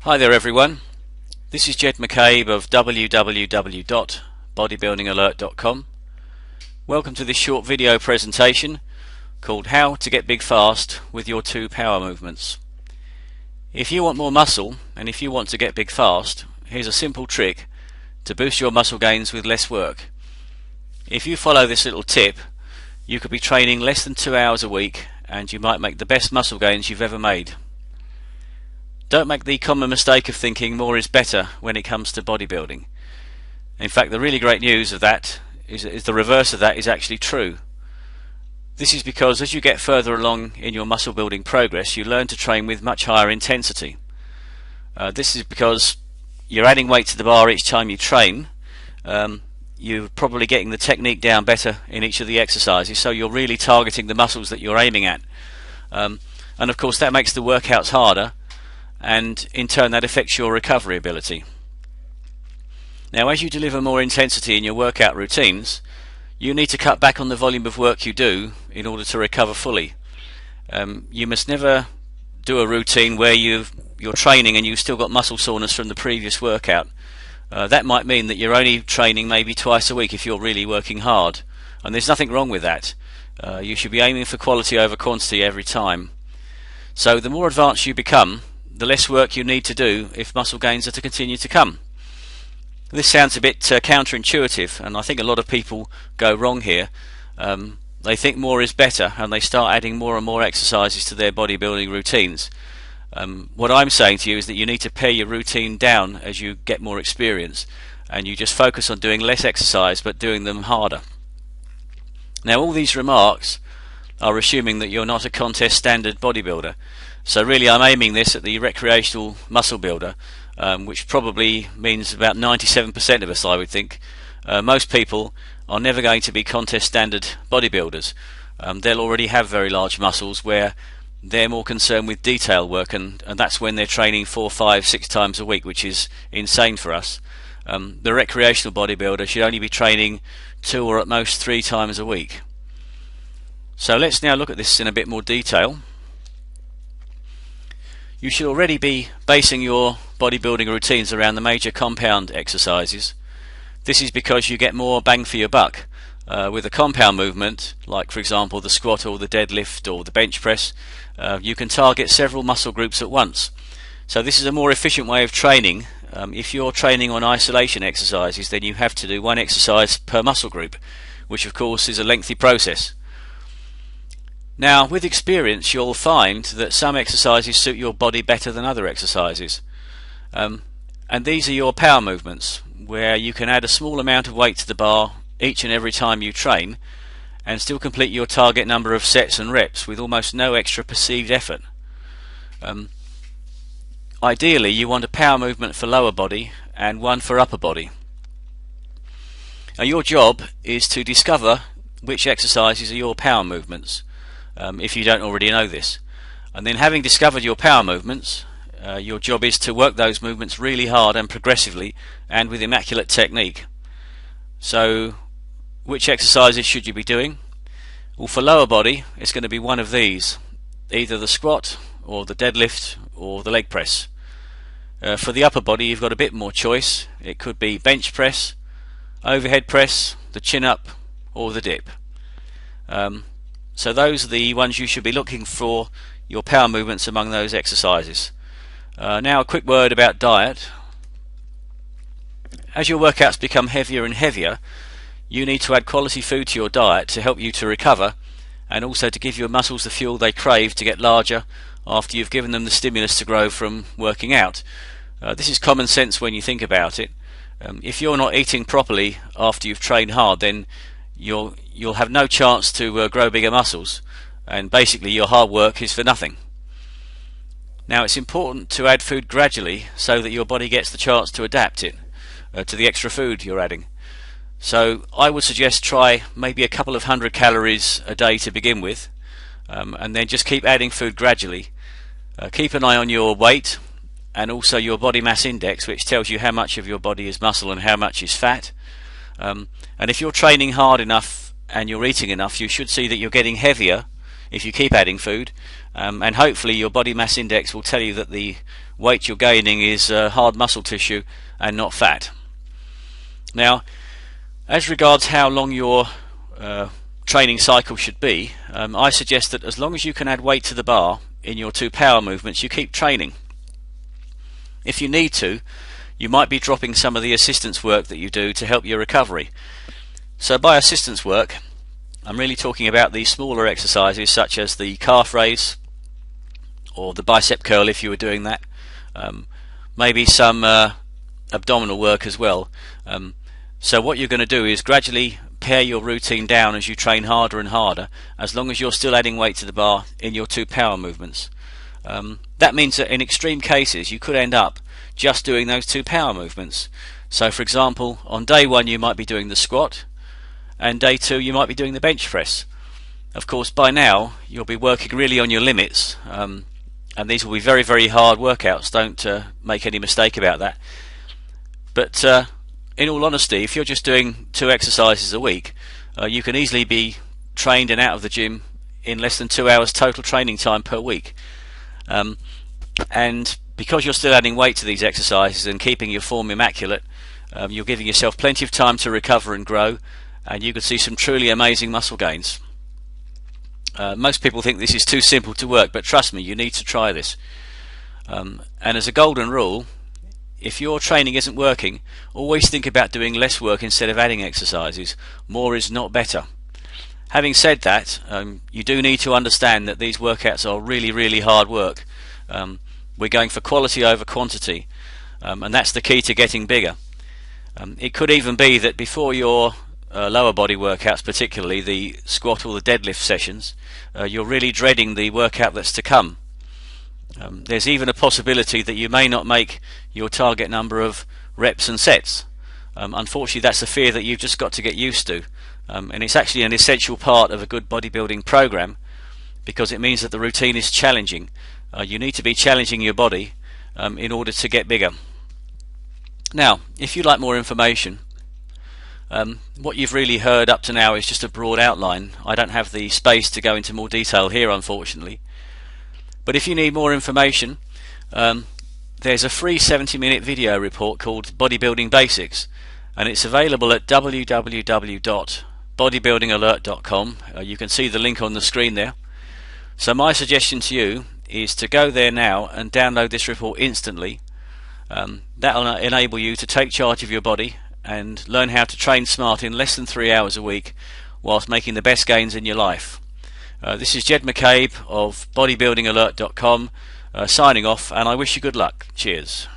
Hi there everyone, this is Jed McCabe of www.bodybuildingalert.com. Welcome to this short video presentation called How to Get Big Fast with Your 2 Power Movements. If you want more muscle and if you want to get big fast, here's a simple trick to boost your muscle gains with less work. If you follow this little tip, you could be training less than 2 hours a week and you might make the best muscle gains you've ever made. Don't make the common mistake of thinking more is better when it comes to bodybuilding. In fact, the really great news of that is the reverse of that is actually true. This is because as you get further along in your muscle building progress, you learn to train with much higher intensity. This is because you're adding weight to the bar each time you train. You're probably getting the technique down better in each of the exercises, so you're really targeting the muscles that you're aiming at. And of course that makes the workouts harder, and in turn that affects your recovery ability. Now, as you deliver more intensity in your workout routines, you need to cut back on the volume of work you do in order to recover fully. You must never do a routine where you're training and you've still got muscle soreness from the previous workout. That might mean that you're only training maybe twice a week if you're really working hard, and there's nothing wrong with that. You should be aiming for quality over quantity every time. So the more advanced you become, the less work you need to do if muscle gains are to continue to come. This sounds a bit counterintuitive, and I think a lot of people go wrong here. They think more is better and they start adding more and more exercises to their bodybuilding routines. What I'm saying to you is that you need to pare your routine down as you get more experience, and you just focus on doing less exercise but doing them harder. Now, all these remarks are assuming that you're not a contest standard bodybuilder. So really I'm aiming this at the recreational muscle builder, which probably means about 97% of us, I would think. Most people are never going to be contest standard bodybuilders. They'll already have very large muscles where they're more concerned with detail work, and that's when they're training 4, 5, 6 times a week, which is insane for us. The recreational bodybuilder should only be training 2 or at most 3 times a week. So let's now look at this in a bit more detail. You should already be basing your bodybuilding routines around the major compound exercises. This is because you get more bang for your buck. With a compound movement, like for example the squat or the deadlift or the bench press, you can target several muscle groups at once. So this is a more efficient way of training. If you're training on isolation exercises, then you have to do one exercise per muscle group, which of course is a lengthy process. Now, with experience, you'll find that some exercises suit your body better than other exercises. And these are your power movements, where you can add a small amount of weight to the bar each and every time you train, and still complete your target number of sets and reps with almost no extra perceived effort. Ideally, you want a power movement for lower body and one for upper body. Now, your job is to discover which exercises are your power movements, if you don't already know this. And then, having discovered your power movements, your job is to work those movements really hard and progressively and with immaculate technique. So which exercises should you be doing? Well, for lower body it's going to be one of these, either the squat or the deadlift or the leg press. For the upper body you've got a bit more choice. It could be bench press, overhead press, the chin up or the dip. So those are the ones you should be looking for your power movements among those exercises. Now a quick word about diet. As your workouts become heavier and heavier, you need to add quality food to your diet to help you to recover, and also to give your muscles the fuel they crave to get larger after you've given them the stimulus to grow from working out. This is common sense when you think about it. If you're not eating properly after you've trained hard, then you'll have no chance to grow bigger muscles, and basically your hard work is for nothing. Now, it's important to add food gradually so that your body gets the chance to adapt it to the extra food you're adding. So I would suggest try maybe a couple of 100 calories a day to begin with, and then just keep adding food gradually. Keep an eye on your weight and also your body mass index, which tells you how much of your body is muscle and how much is fat. And if you're training hard enough and you're eating enough, you should see that you're getting heavier if you keep adding food, and hopefully your body mass index will tell you that the weight you're gaining is hard muscle tissue and not fat. Now, as regards how long your training cycle should be, I suggest that as long as you can add weight to the bar in your 2 power movements, you keep training. If you need to, you might be dropping some of the assistance work that you do to help your recovery. So by assistance work, I'm really talking about the smaller exercises such as the calf raise or the bicep curl if you were doing that, maybe some abdominal work as well. So what you're going to do is gradually pare your routine down as you train harder and harder, as long as you're still adding weight to the bar in your 2 power movements. That means that in extreme cases you could end up just doing those 2 power movements. So for example, on day 1 you might be doing the squat, and day 2 you might be doing the bench press. Of course, by now you'll be working really on your limits, and these will be very, very hard workouts. Don't make any mistake about that. But in all honesty, if you're just doing 2 exercises a week, you can easily be trained and out of the gym in less than 2 hours total training time per week. And because you're still adding weight to these exercises and keeping your form immaculate, you're giving yourself plenty of time to recover and grow, and you could see some truly amazing muscle gains. Most people think this is too simple to work, but trust me, you need to try this. And as a golden rule, if your training isn't working, always think about doing less work instead of adding exercises. More is not better. Having said that, you do need to understand that these workouts are really, really hard work. We're going for quality over quantity, and that's the key to getting bigger. It could even be that before your lower body workouts, particularly the squat or the deadlift sessions, you're really dreading the workout that's to come. There's even a possibility that you may not make your target number of reps and sets. Unfortunately, that's a fear that you've just got to get used to, and it's actually an essential part of a good bodybuilding program, because it means that the routine is challenging. You need to be challenging your body in order to get bigger. Now, if you'd like more information, what you've really heard up to now is just a broad outline. I don't have the space to go into more detail here, unfortunately. But if you need more information, there's a free 70-minute video report called Bodybuilding Basics, and it's available at www.bodybuildingalert.com. You can see the link on the screen there. So my suggestion to you is to go there now and download this report instantly. That will enable you to take charge of your body and learn how to train smart in less than 3 hours a week whilst making the best gains in your life. This is Jed McCabe of bodybuildingalert.com signing off, and I wish you good luck. Cheers.